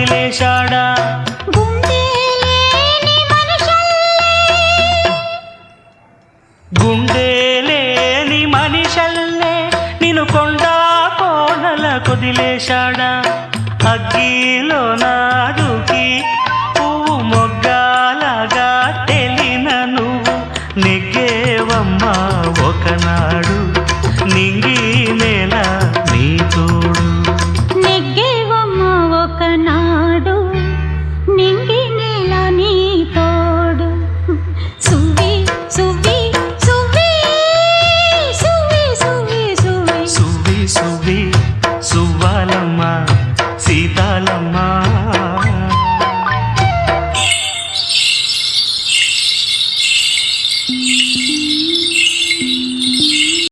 వదిలేశాడా గుండెలేని మనిషల్లే నిన్ను కొండా కోనల కొదిలేశాడా అగ్గిలో నాదుకి పువ్వు మొగ్గాలగా తెలిన నువ్వు నెగ్గేవమ్మా ఒకనాడు నింగి నేల నీ తోడు నెగ్గేవమ్మా ఒకనాడు నింగి నేల నీ తోడు సువ్వి సువ్వి సువ్వి సువ్వి సువ్వి సువ్వి సువ్వి సువ్వి సువ్వాలమ్మ సీతాలమ్మ